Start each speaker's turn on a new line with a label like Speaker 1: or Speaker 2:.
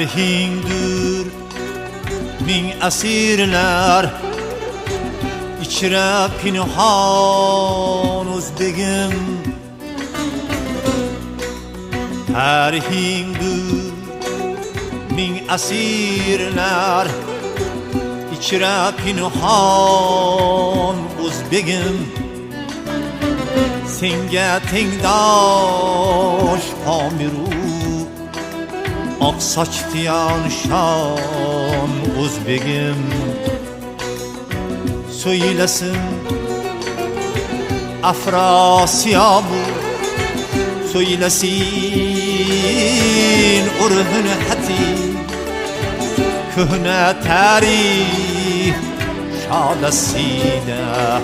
Speaker 1: Tarihindir min asirler, içre pinhan Özbegim. Tarihindir min asirler, içre pinhan Özbegim. Senge tengdaş amiru, ak saçtiyan şan Özbegim. Söylesin Afrasiyabu, söylesin urhun hati, köhne tarih şadasıyla.